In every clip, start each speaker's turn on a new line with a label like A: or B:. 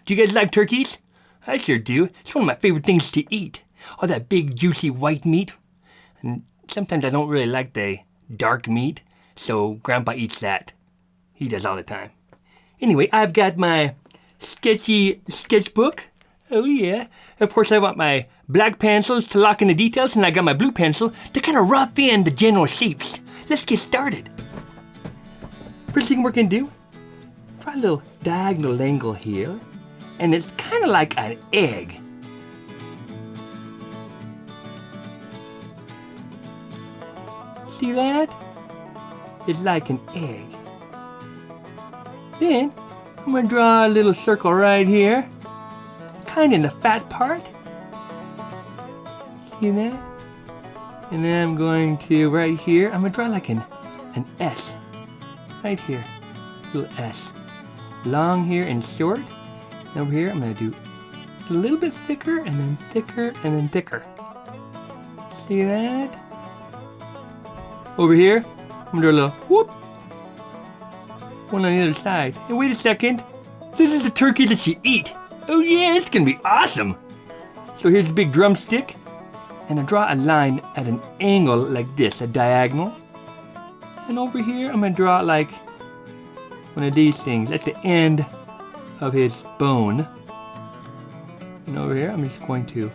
A: Do you guys like turkeys? I sure do. It's one of my favorite things to eat. All that big, juicy white meat. And sometimes I don't really like the dark meat, so Grandpa eats that. He does all the time. Anyway, I've got my sketchy sketchbook. Oh yeah. Of course, I want my black pencils to lock in the details, and I got my blue pencil to kind of rough in the general shapes. Let's get started. First thing we're gonna do, try a little diagonal angle here, and it's kind of like an egg. See that? It's like an egg. Then I'm gonna draw a little circle right here, kind of in the fat part. See that? And then I'm going to, right here, I'm gonna draw like an S. Right here, little S. Long here and short. And over here, I'm gonna do a little bit thicker, and then thicker, and then thicker. See that? Over here, I'm gonna do a little whoop. One on the other side. And wait a second, this is the turkey that you eat. Oh yeah, it's gonna be awesome. So here's a big drumstick, and I draw a line at an angle like this, a diagonal. And over here, I'm gonna draw like one of these things at the end of his bone. And over here, I'm just going to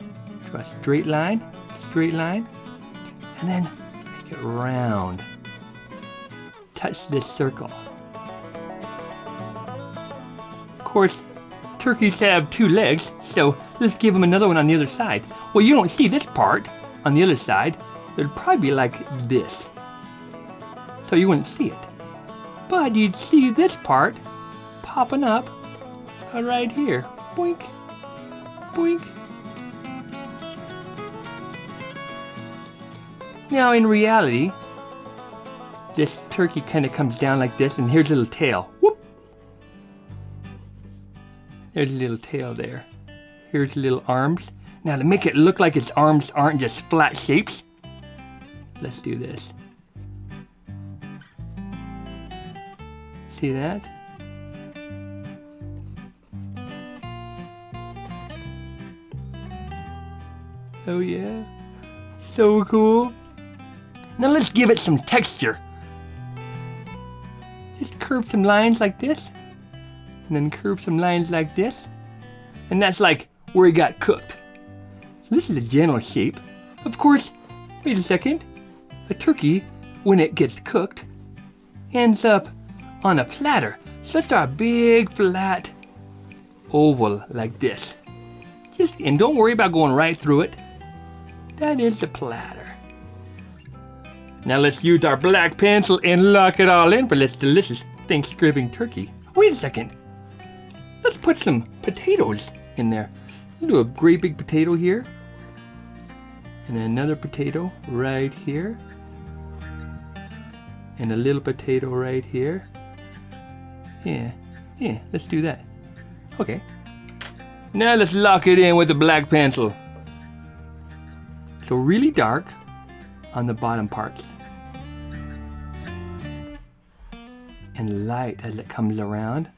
A: draw a straight line, and then make it round. Touch this circle. Of course, turkeys have 2 legs, so let's give them another one on the other side. Well, you don't see this part on the other side. It would probably be like this. So you wouldn't see it. But you'd see this part popping up right here. Boink, boink. Now in reality, this turkey kind of comes down like this, and here's a little tail. Whoop! There's a little tail there. Here's little arms. Now to make it look like its arms aren't just flat shapes, let's do this. See that? Oh yeah, so cool. Now let's give it some texture. Just curve some lines like this, and then curve some lines like this, and that's like where it got cooked. So this is a general shape. Of course, wait a second, a turkey, when it gets cooked, ends up on a platter. So let's draw a big flat oval like this. And don't worry about going right through it. That is the platter. Now let's use our black pencil and lock it all in for this delicious Thanksgiving turkey. Wait a second. Let's put some potatoes in there. We'll do a great big potato here. And another potato right here. And a little potato right here. Yeah, let's do that. Okay. Now let's lock it in with a black pencil. So really dark on the bottom parts. And light as it comes around.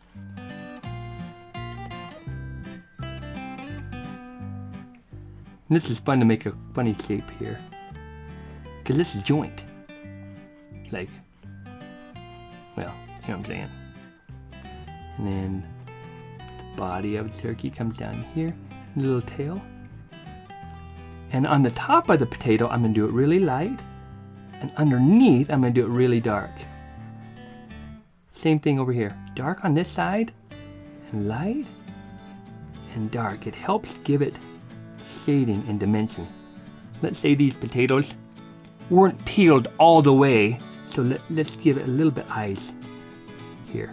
A: And this is fun to make a funny shape here. Because this is joint. Like, well, you know what I'm saying. And then the body of the turkey comes down here. Little tail. And on the top of the potato, I'm going to do it really light. And underneath, I'm going to do it really dark. Same thing over here. Dark on this side, and light, and dark. It helps give it shading and dimension. Let's say these potatoes weren't peeled all the way, so let's give it a little bit eyes here.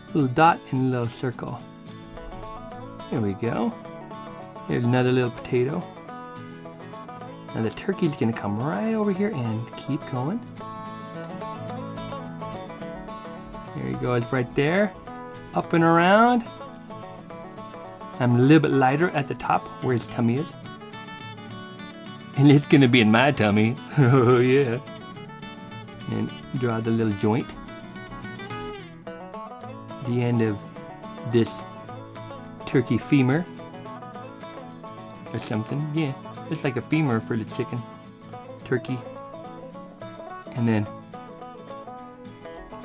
A: A little dot and a little circle. There we go. There's another little potato. Now the turkey's gonna come right over here and keep going. There he goes right there. Up and around. I'm a little bit lighter at the top where his tummy is. And it's gonna be in my tummy. Oh yeah. And draw the little joint. The end of this turkey femur or something. Yeah, it's like a femur for the chicken, turkey. And then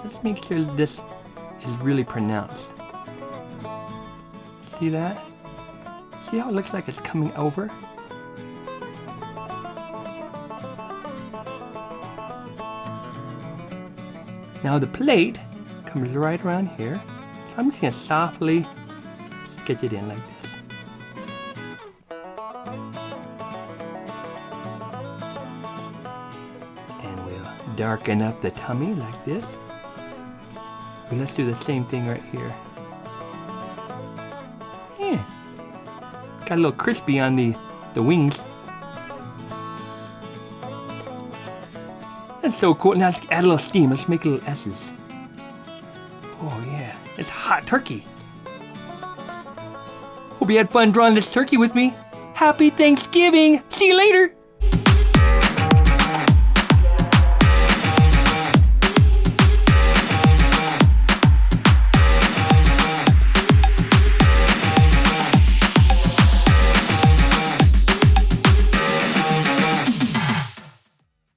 A: let's make sure this is really pronounced. See that? See how it looks like it's coming over? Now the plate comes right around here. So I'm just going to softly sketch it in like this. And we'll darken up the tummy like this. But let's do the same thing right here. Yeah. Got a little crispy on the wings. That's so cool. Now let's add a little steam. Let's make little S's. Oh yeah, it's hot turkey. Hope you had fun drawing this turkey with me. Happy Thanksgiving! See you later!